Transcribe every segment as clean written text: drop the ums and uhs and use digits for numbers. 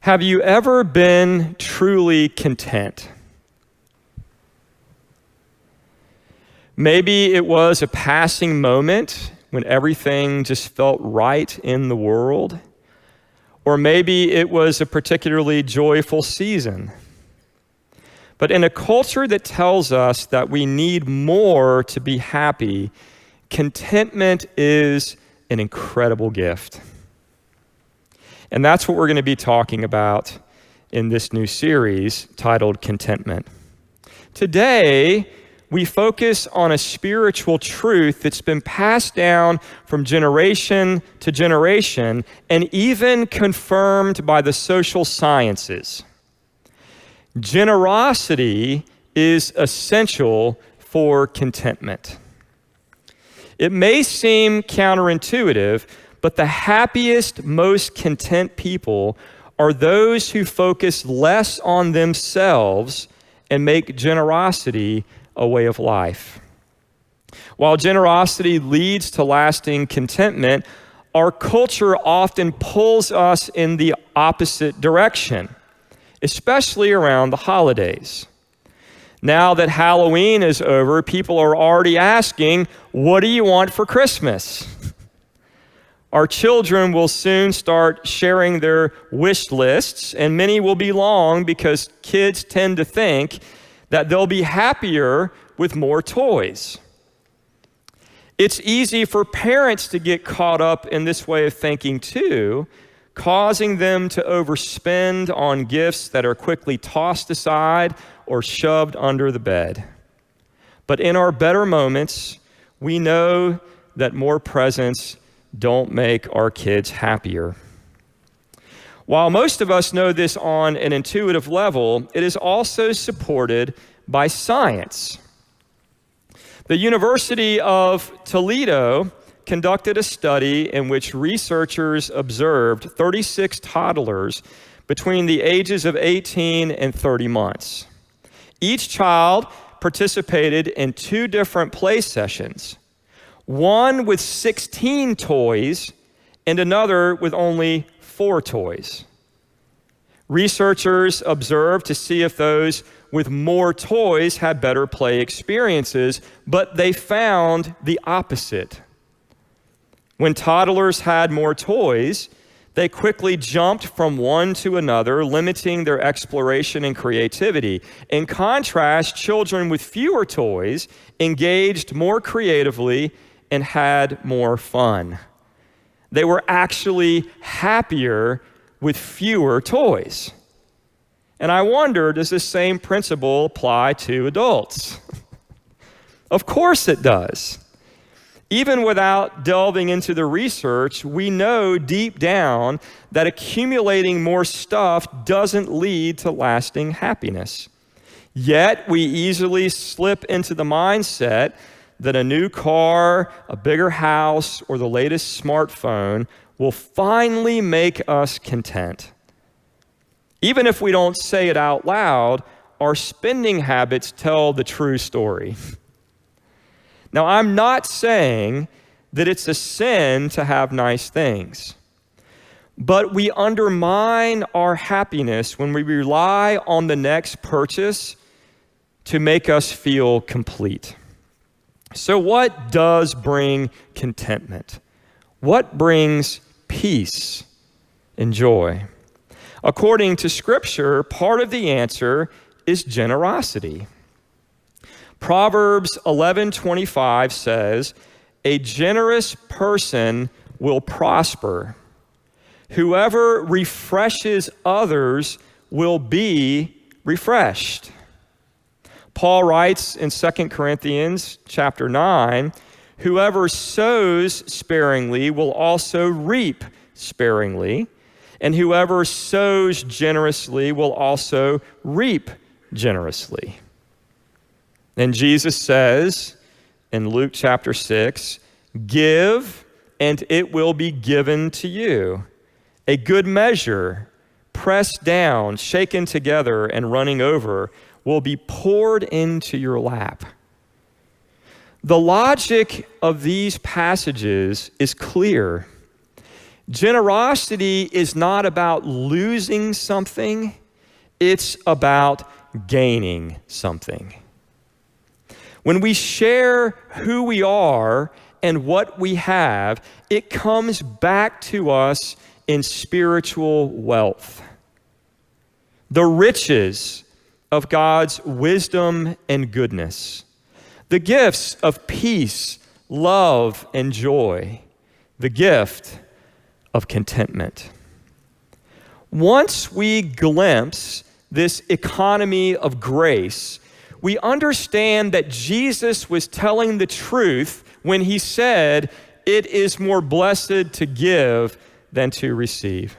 Have you ever been truly content? Maybe it was a passing moment when everything just felt right in the world. Or maybe it was a particularly joyful season. But in a culture that tells us that we need more to be happy, contentment is an incredible gift. And that's what we're going to be talking about in this new series titled Contentment. Today, we focus on a spiritual truth that's been passed down from generation to generation and even confirmed by the social sciences. Generosity is essential for contentment. It may seem counterintuitive, but the happiest, most content people are those who focus less on themselves and make generosity a way of life. While generosity leads to lasting contentment, our culture often pulls us in the opposite direction, especially around the holidays. Now that Halloween is over, people are already asking, what do you want for Christmas? Our children will soon start sharing their wish lists, and many will be long because kids tend to think that they'll be happier with more toys. It's easy for parents to get caught up in this way of thinking too, causing them to overspend on gifts that are quickly tossed aside or shoved under the bed. But in our better moments, we know that more presents don't make our kids happier. While most of us know this on an intuitive level, it is also supported by science. The University of Toledo conducted a study in which researchers observed 36 toddlers between the ages of 18 and 30 months. Each child participated in 2 different play sessions, one with 16 toys and another with only 4 toys. Researchers observed to see if those with more toys had better play experiences, but they found the opposite. When toddlers had more toys, they quickly jumped from one to another, limiting their exploration and creativity. In contrast, children with fewer toys engaged more creatively and had more fun. They were actually happier with fewer toys. And I wonder, does this same principle apply to adults? Of course it does. Even without delving into the research, we know deep down that accumulating more stuff doesn't lead to lasting happiness. Yet we easily slip into the mindset that a new car, a bigger house, or the latest smartphone will finally make us content. Even if we don't say it out loud, our spending habits tell the true story. Now, I'm not saying that it's a sin to have nice things, but we undermine our happiness when we rely on the next purchase to make us feel complete. So what does bring contentment? What brings peace and joy? According to Scripture, part of the answer is generosity. Proverbs 11:25 says, "A generous person will prosper. Whoever refreshes others will be refreshed." Paul writes in 2 Corinthians chapter 9, "Whoever sows sparingly will also reap sparingly, and whoever sows generously will also reap generously." And Jesus says in Luke chapter 6, "Give, and it will be given to you. A good measure, pressed down, shaken together, and running over, will be poured into your lap." The logic of these passages is clear. Generosity is not about losing something, it's about gaining something. When we share who we are and what we have, it comes back to us in spiritual wealth. The riches of God's wisdom and goodness, the gifts of peace, love, and joy, the gift of contentment. Once we glimpse this economy of grace, we understand that Jesus was telling the truth when he said, "It is more blessed to give than to receive."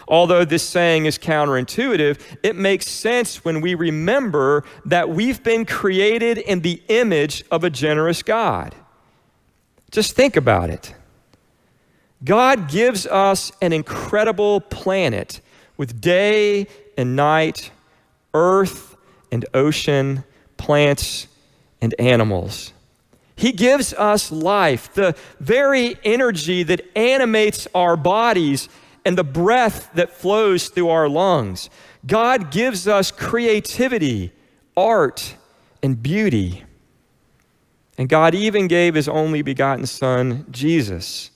Although this saying is counterintuitive, it makes sense when we remember that we've been created in the image of a generous God. Just think about it. God gives us an incredible planet with day and night, earth and ocean, plants and animals. He gives us life, the very energy that animates our bodies and the breath that flows through our lungs. God gives us creativity, art, and beauty. And God even gave his only begotten Son, Jesus,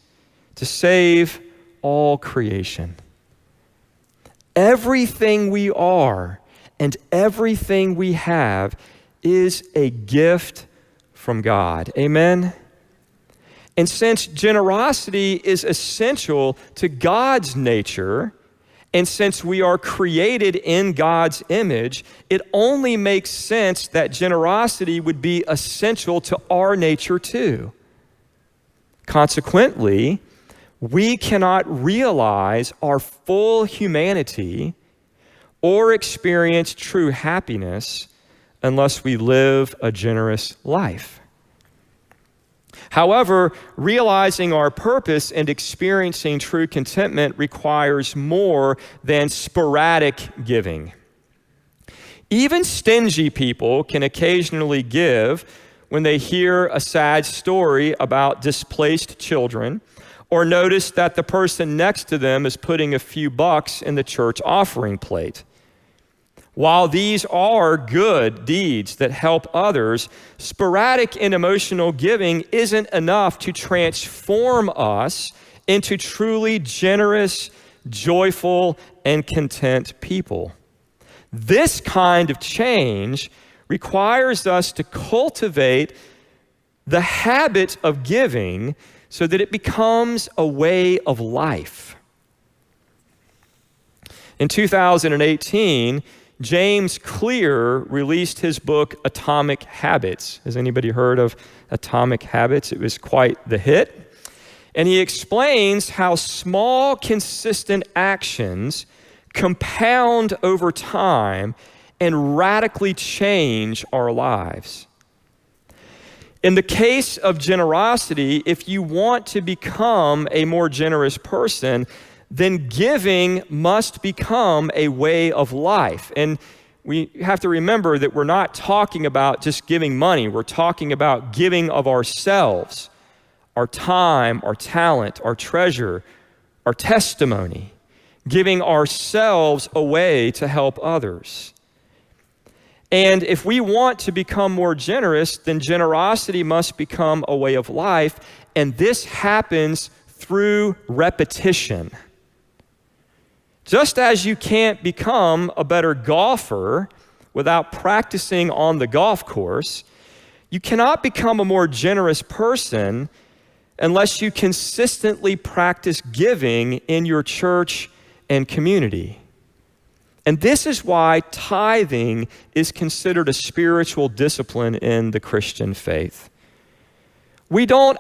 to save all creation. Everything we are and everything we have is a gift from God. Amen? And since generosity is essential to God's nature, and since we are created in God's image, it only makes sense that generosity would be essential to our nature too. Consequently, we cannot realize our full humanity or experience true happiness unless we live a generous life. However, realizing our purpose and experiencing true contentment requires more than sporadic giving. Even stingy people can occasionally give when they hear a sad story about displaced children or notice that the person next to them is putting a few bucks in the church offering plate. While these are good deeds that help others, sporadic and emotional giving isn't enough to transform us into truly generous, joyful, and content people. This kind of change requires us to cultivate the habit of giving so that it becomes a way of life. In 2018, James Clear released his book, Atomic Habits. Has anybody heard of Atomic Habits? It was quite the hit. And he explains how small, consistent actions compound over time and radically change our lives. In the case of generosity, if you want to become a more generous person, then giving must become a way of life. And we have to remember that we're not talking about just giving money. We're talking about giving of ourselves, our time, our talent, our treasure, our testimony, giving ourselves away to help others. And if we want to become more generous, then generosity must become a way of life. And this happens through repetition. Just as you can't become a better golfer without practicing on the golf course, you cannot become a more generous person unless you consistently practice giving in your church and community. And this is why tithing is considered a spiritual discipline in the Christian faith. We don't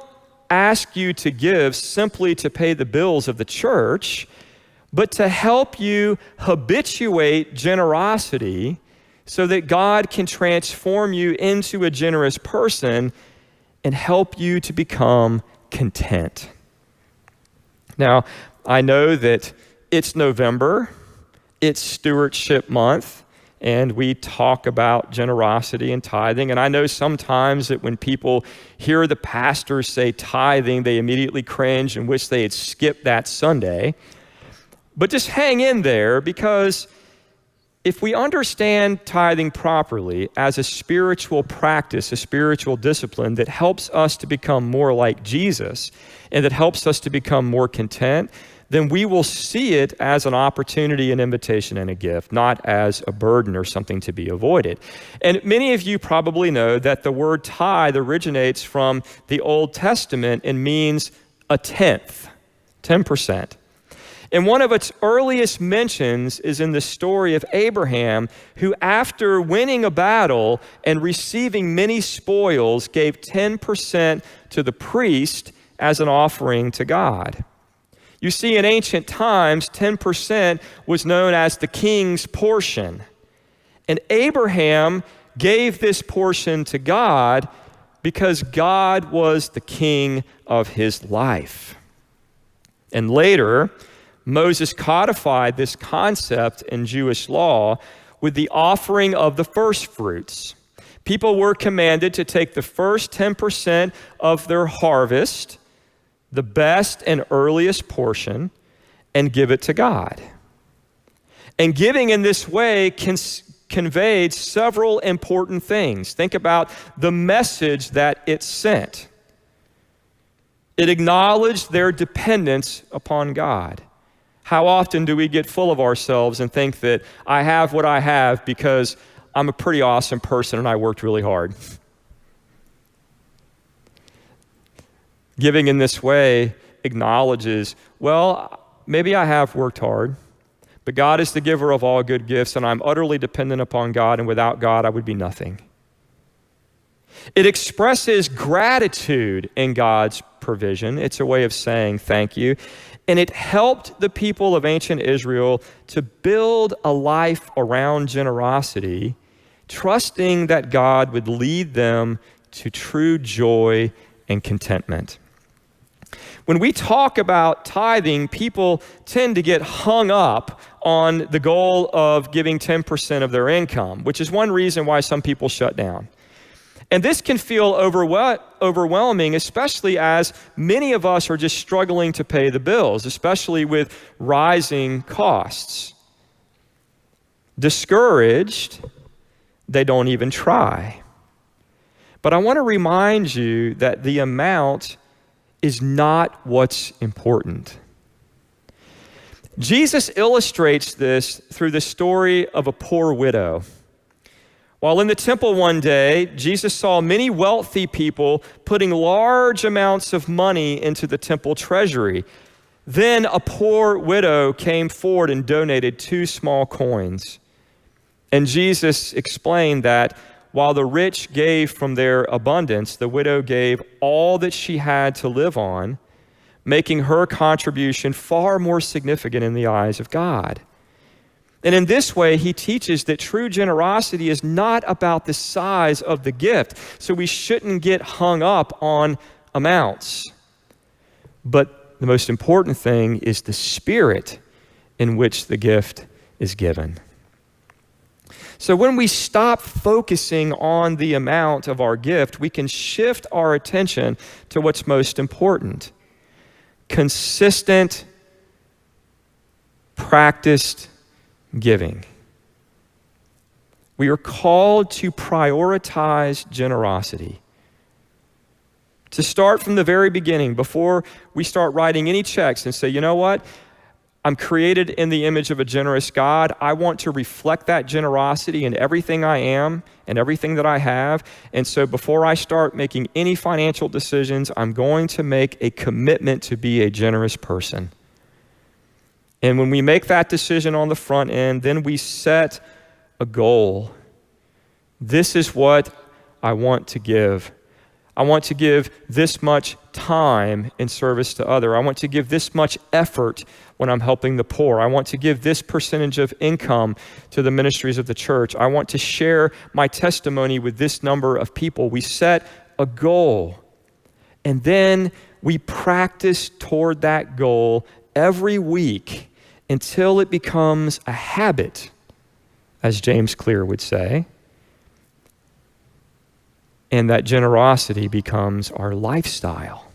ask you to give simply to pay the bills of the church, but to help you habituate generosity so that God can transform you into a generous person and help you to become content. Now, I know that it's November, it's Stewardship Month, and we talk about generosity and tithing. And I know sometimes that when people hear the pastor say tithing, they immediately cringe and wish they had skipped that Sunday. But just hang in there, because if we understand tithing properly as a spiritual practice, a spiritual discipline that helps us to become more like Jesus and that helps us to become more content, then we will see it as an opportunity, an invitation, and a gift, not as a burden or something to be avoided. And many of you probably know that the word tithe originates from the Old Testament and means a tenth, 10%. And one of its earliest mentions is in the story of Abraham, who after winning a battle and receiving many spoils, gave 10% to the priest as an offering to God. You see, in ancient times, 10% was known as the king's portion. And Abraham gave this portion to God because God was the king of his life. And later, Moses codified this concept in Jewish law with the offering of the first fruits. People were commanded to take the first 10% of their harvest, the best and earliest portion, and give it to God. And giving in this way conveyed several important things. Think about the message that it sent. It acknowledged their dependence upon God. How often do we get full of ourselves and think that I have what I have because I'm a pretty awesome person and I worked really hard? Giving in this way acknowledges, well, maybe I have worked hard, but God is the giver of all good gifts, and I'm utterly dependent upon God, and without God, I would be nothing. It expresses gratitude in God's provision. It's a way of saying thank you. And it helped the people of ancient Israel to build a life around generosity, trusting that God would lead them to true joy and contentment. When we talk about tithing, people tend to get hung up on the goal of giving 10% of their income, which is one reason why some people shut down. And this can feel overwhelming, especially as many of us are just struggling to pay the bills, especially with rising costs. Discouraged, they don't even try. But I want to remind you that the amount is not what's important. Jesus illustrates this through the story of a poor widow. While in the temple one day, Jesus saw many wealthy people putting large amounts of money into the temple treasury. Then a poor widow came forward and donated 2 small coins. And Jesus explained that while the rich gave from their abundance, the widow gave all that she had to live on, making her contribution far more significant in the eyes of God. And in this way, he teaches that true generosity is not about the size of the gift, so we shouldn't get hung up on amounts. But the most important thing is the spirit in which the gift is given. So when we stop focusing on the amount of our gift, we can shift our attention to what's most important. Consistent, practiced giving. We are called to prioritize generosity. To start from the very beginning, before we start writing any checks and say, you know what? I'm created in the image of a generous God. I want to reflect that generosity in everything I am and everything that I have. And so before I start making any financial decisions, I'm going to make a commitment to be a generous person. And when we make that decision on the front end, then we set a goal. This is what I want to give. I want to give this much time in service to others. I want to give this much effort when I'm helping the poor. I want to give this percentage of income to the ministries of the church. I want to share my testimony with this number of people. We set a goal, and then we practice toward that goal every week until it becomes a habit as James Clear would say, and that generosity becomes our lifestyle.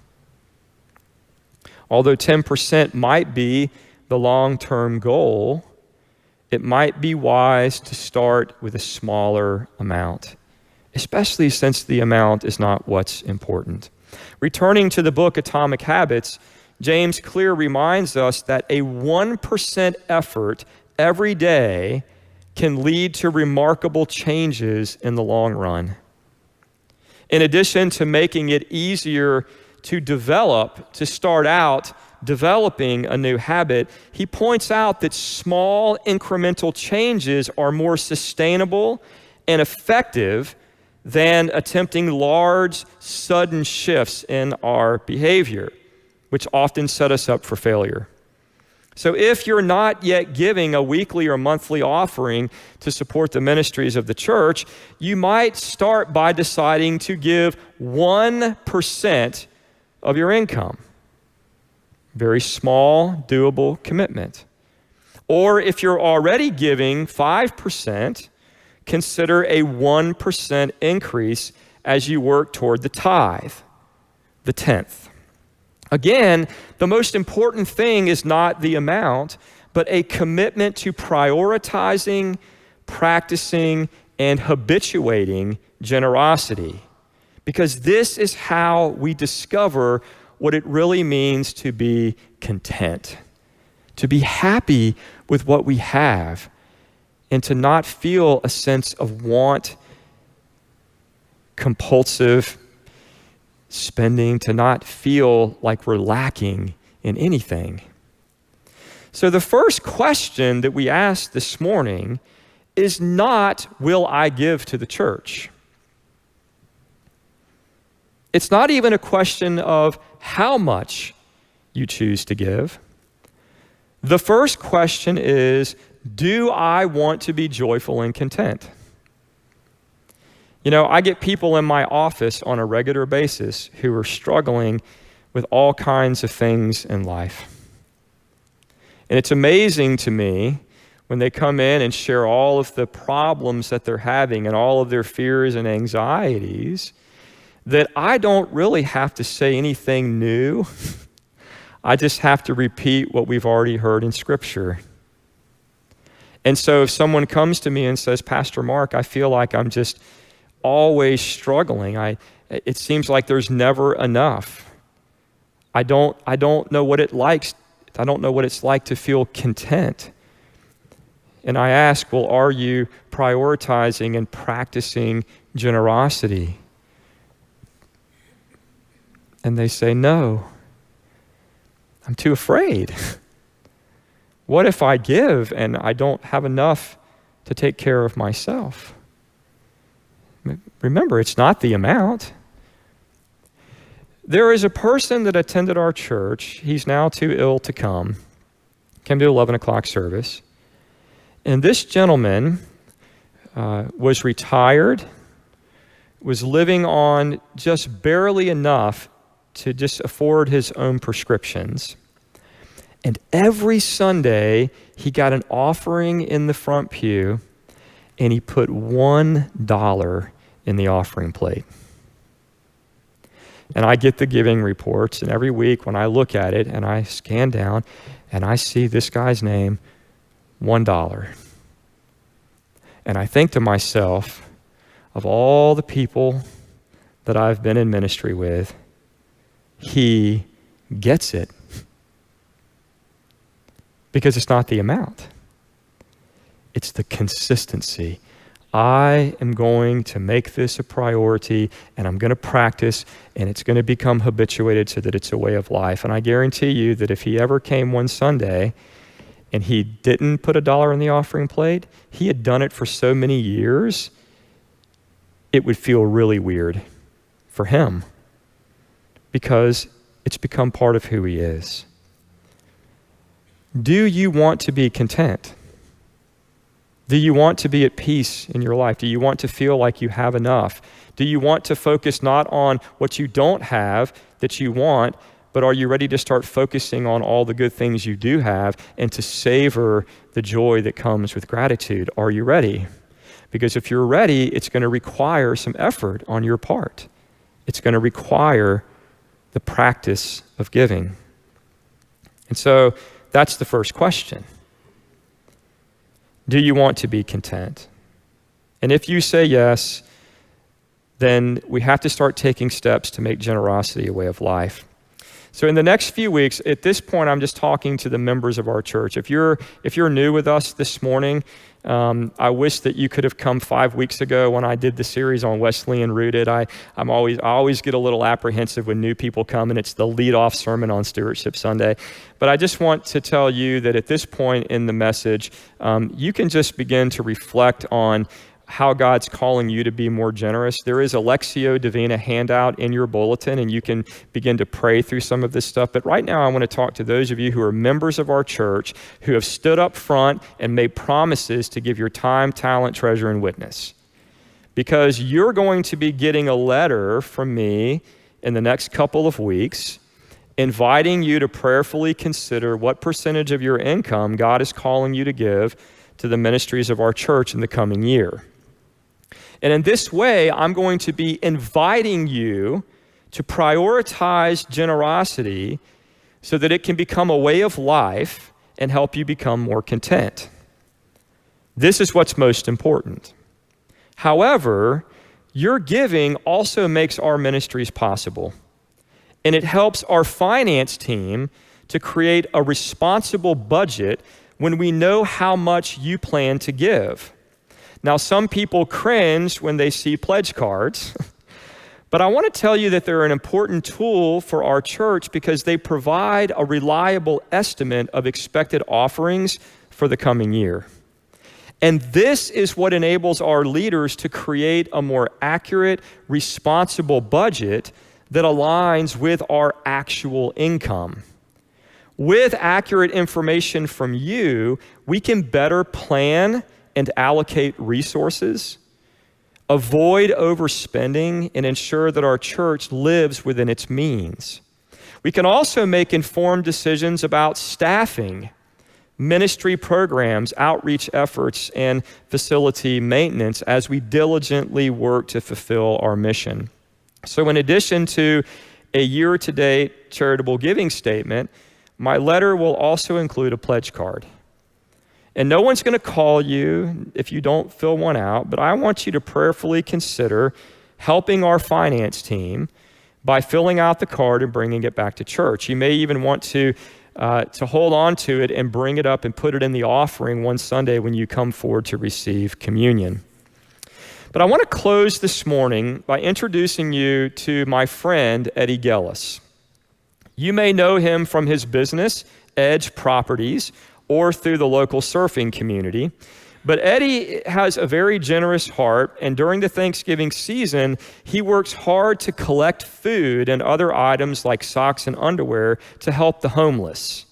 Although 10% might be the long-term goal, it might be wise to start with a smaller amount, especially since the amount is not what's important. Returning to the book Atomic Habits, James Clear reminds us that a 1% effort every day can lead to remarkable changes in the long run. In addition to making it easier to start out developing a new habit, he points out that small incremental changes are more sustainable and effective than attempting large, sudden shifts in our behavior, which often set us up for failure. So if you're not yet giving a weekly or monthly offering to support the ministries of the church, you might start by deciding to give 1% of your income. Very small, doable commitment. Or if you're already giving 5%, consider a 1% increase as you work toward the tithe, the 10th. Again, the most important thing is not the amount, but a commitment to prioritizing, practicing, and habituating generosity. Because this is how we discover what it really means to be content, to be happy with what we have, and to not feel a sense of want, compulsive spending, to not feel like we're lacking in anything. So the first question that we ask this morning is not, will I give to the church? It's not even a question of how much you choose to give. The first question is, do I want to be joyful and content? You know, I get people in my office on a regular basis who are struggling with all kinds of things in life. And it's amazing to me when they come in and share all of the problems that they're having and all of their fears and anxieties, that I don't really have to say anything new. I just have to repeat what we've already heard in Scripture. And so if someone comes to me and says, Pastor Mark, I feel like I'm just always struggling. It seems like there's never enough. I don't know what it's like to feel content. And I ask, well, are you prioritizing and practicing generosity? And they say, no, I'm too afraid. What if I give and I don't have enough to take care of myself? Remember, it's not the amount. There is a person that attended our church. He's now too ill to come. Came to 11 o'clock service. And this gentleman was retired, was living on just barely enough to just afford his own prescriptions. And every Sunday, he got an offering in the front pew, and he put $1 in the offering plate. And I get the giving reports, and every week when I look at it and I scan down and I see this guy's name, $1. And I think to myself, of all the people that I've been in ministry with, he gets it. Because it's not the amount. It's the consistency. I am going to make this a priority, and I'm going to practice, and it's going to become habituated so that it's a way of life. And I guarantee you that if he ever came one Sunday and he didn't put $1 in the offering plate, he had done it for so many years, it would feel really weird for him because it's become part of who he is. Do you want to be content? Do you want to be at peace in your life? Do you want to feel like you have enough? Do you want to focus not on what you don't have that you want, but are you ready to start focusing on all the good things you do have and to savor the joy that comes with gratitude? Are you ready? Because if you're ready, it's going to require some effort on your part. It's going to require the practice of giving. And so that's the first question. Do you want to be content? And if you say yes, then we have to start taking steps to make generosity a way of life. So in the next few weeks, at this point, I'm just talking to the members of our church. If you're new with us this morning, I wish that you could have come 5 weeks ago when I did the series on Wesleyan Rooted. I always get a little apprehensive when new people come and it's the lead-off sermon on Stewardship Sunday. But I just want to tell you that at this point in the message, you can just begin to reflect on how God's calling you to be more generous. There is a Lectio Divina handout in your bulletin, and you can begin to pray through some of this stuff. But right now, I want to talk to those of you who are members of our church who have stood up front and made promises to give your time, talent, treasure, and witness. Because you're going to be getting a letter from me in the next couple of weeks inviting you to prayerfully consider what percentage of your income God is calling you to give to the ministries of our church in the coming year. And in this way, I'm going to be inviting you to prioritize generosity so that it can become a way of life and help you become more content. This is what's most important. However, your giving also makes our ministries possible, and it helps our finance team to create a responsible budget when we know how much you plan to give. Now, some people cringe when they see pledge cards, but I want to tell you that they're an important tool for our church because they provide a reliable estimate of expected offerings for the coming year. And this is what enables our leaders to create a more accurate, responsible budget that aligns with our actual income. With accurate information from you, we can better plan and allocate resources, avoid overspending, and ensure that our church lives within its means. We can also make informed decisions about staffing, ministry programs, outreach efforts, and facility maintenance as we diligently work to fulfill our mission. So in addition to a year-to-date charitable giving statement, my letter will also include a pledge card. And no one's going to call you if you don't fill one out, but I want you to prayerfully consider helping our finance team by filling out the card and bringing it back to church. You may even want to hold on to it and bring it up and put it in the offering one Sunday when you come forward to receive communion. But I want to close this morning by introducing you to my friend, Eddie Gellis. You may know him from his business, Edge Properties, or through the local surfing community. But Eddie has a very generous heart, and during the Thanksgiving season, he works hard to collect food and other items like socks and underwear to help the homeless.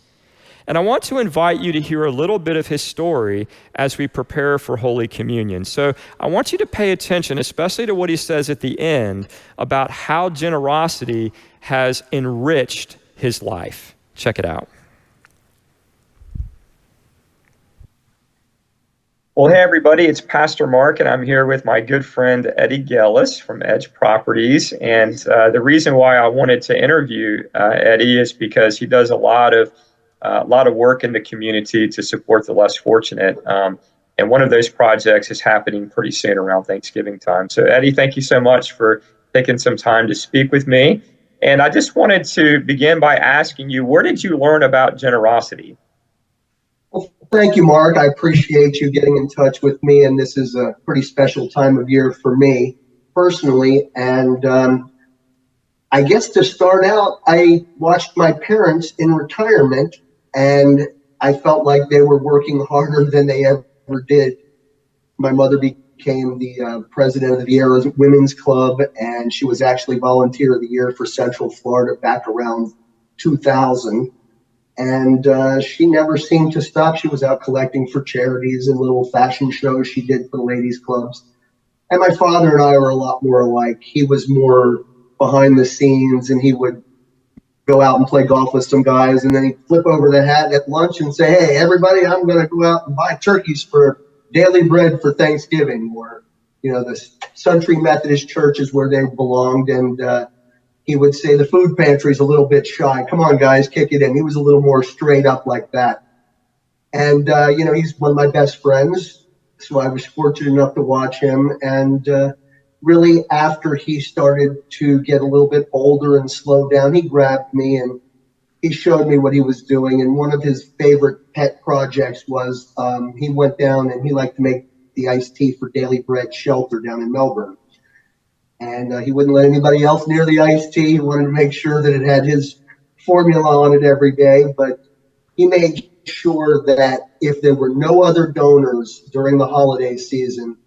And I want to invite you to hear a little bit of his story as we prepare for Holy Communion. So I want you to pay attention, especially to what he says at the end about how generosity has enriched his life. Check it out. Well, hey, everybody, it's Pastor Mark, and I'm here with my good friend, Eddie Gellis from Edge Properties. And the reason why I wanted to interview Eddie is because he does a lot of work in the community to support the less fortunate. And one of those projects is happening pretty soon around Thanksgiving time. So, Eddie, thank you so much for taking some time to speak with me. And I just wanted to begin by asking you, where did you learn about generosity? Well, thank you, Mark. I appreciate you getting in touch with me, and this is a pretty special time of year for me personally. And I guess to start out, I watched my parents in retirement, and I felt like they were working harder than they ever did. My mother became the president of the Vieira's Women's Club, and she was actually Volunteer of the Year for Central Florida back around 2000. And she never seemed to stop. She was out collecting for charities and little fashion shows she did for the ladies' clubs. And my father and I were a lot more alike. He was more behind the scenes, and he would go out and play golf with some guys, and then he'd flip over the hat at lunch and say, "Hey, everybody, I'm going to go out and buy turkeys for daily bread for Thanksgiving." Or, the Country Methodist church is where they belonged, and he would say, "The food pantry's a little bit shy. Come on, guys, kick it in." He was a little more straight up like that. And, he's one of my best friends, so I was fortunate enough to watch him. And really, after he started to get a little bit older and slow down, he grabbed me and he showed me what he was doing. And one of his favorite pet projects was he went down and he liked to make the iced tea for Daily Bread Shelter down in Melbourne. And he wouldn't let anybody else near the iced tea. He wanted to make sure that it had his formula on it every day. But he made sure that if there were no other donors during the holiday season,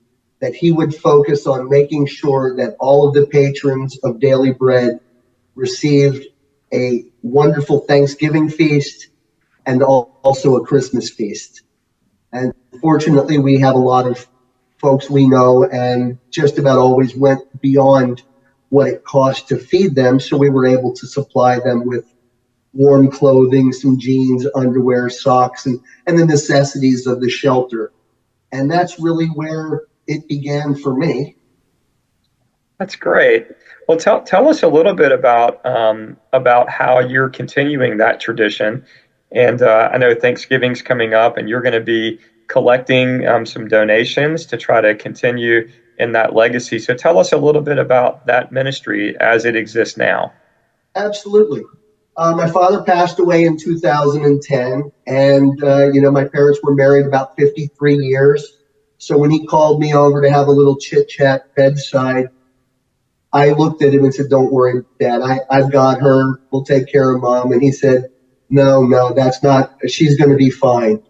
that he would focus on making sure that all of the patrons of Daily Bread received a wonderful Thanksgiving feast and also a Christmas feast. And fortunately, we have a lot of folks we know and just about always went beyond what it cost to feed them. So we were able to supply them with warm clothing, some jeans, underwear, socks, and the necessities of the shelter. And that's really where it began for me. That's great. Well, tell us a little bit about how you're continuing that tradition. And I know Thanksgiving's coming up, and you're going to be collecting some donations to try to continue in that legacy. So tell us a little bit about that ministry as it exists now. Absolutely. My father passed away in 2010, and my parents were married about 53 years. So when he called me over to have a little chit-chat bedside, I looked at him and said, "Don't worry, Dad, I've got her. We'll take care of Mom." And he said, No, that's not, she's going to be fine.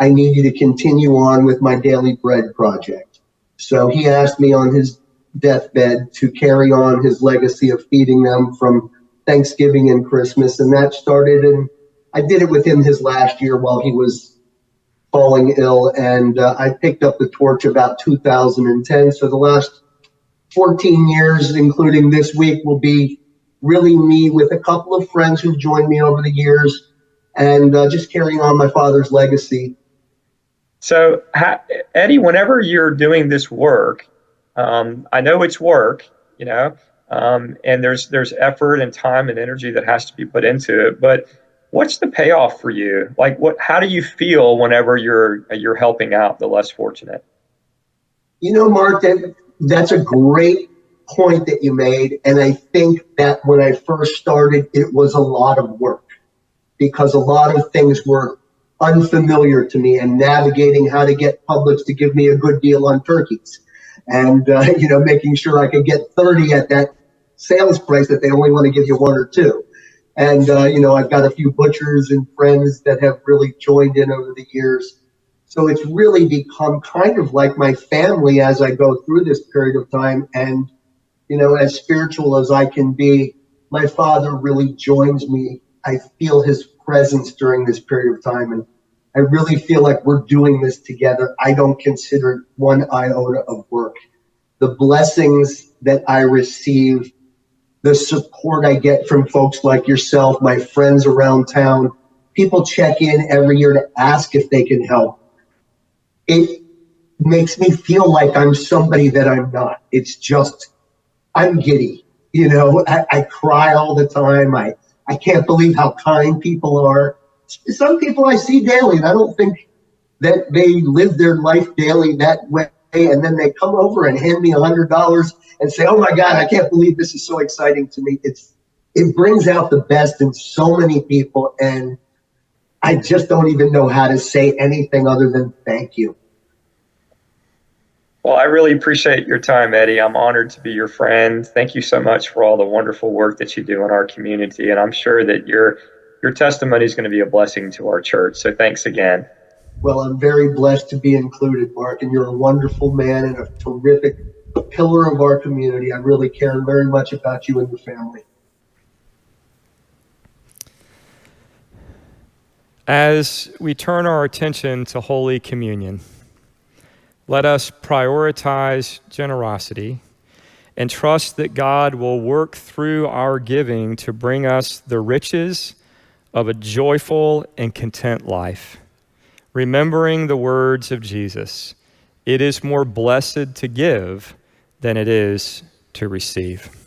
I need you to continue on with my Daily Bread project. So he asked me on his deathbed to carry on his legacy of feeding them from Thanksgiving and Christmas. And that started, and I did it with him his last year while he was falling ill. And I picked up the torch about 2010. So the last 14 years, including this week, will be really me with a couple of friends who've joined me over the years and just carrying on my father's legacy. So, Eddie, whenever you're doing this work, I know it's work, and there's effort and time and energy that has to be put into it. But what's the payoff for you? Like, how do you feel whenever you're helping out the less fortunate? Mark, that's a great point that you made. And I think that when I first started, it was a lot of work because a lot of things were unfamiliar to me, and navigating how to get Publix to give me a good deal on turkeys, and making sure I could get 30 at that sales price that they only want to give you 1 or 2. And I've got a few butchers and friends that have really joined in over the years. So it's really become kind of like my family as I go through this period of time. And as spiritual as I can be, my father really joins me. I feel his presence during this period of time, and I really feel like we're doing this together. I don't consider it one iota of work. The blessings that I receive, the support I get from folks like yourself, my friends around town, people check in every year to ask if they can help. It makes me feel like I'm somebody that I'm not. It's just, I'm giddy. I cry all the time. I can't believe how kind people are. Some people I see daily, and I don't think that they live their life daily that way. And then they come over and hand me $100 and say, "Oh my God, I can't believe this is so exciting to me." It brings out the best in so many people. And I just don't even know how to say anything other than thank you. Well, I really appreciate your time, Eddie. I'm honored to be your friend. Thank you so much for all the wonderful work that you do in our community. And I'm sure that your testimony is going to be a blessing to our church. So thanks again. Well, I'm very blessed to be included, Mark, and you're a wonderful man and a terrific pillar of our community. I really care very much about you and your family. As we turn our attention to Holy Communion, let us prioritize generosity and trust that God will work through our giving to bring us the riches of a joyful and content life. Remembering the words of Jesus, it is more blessed to give than it is to receive.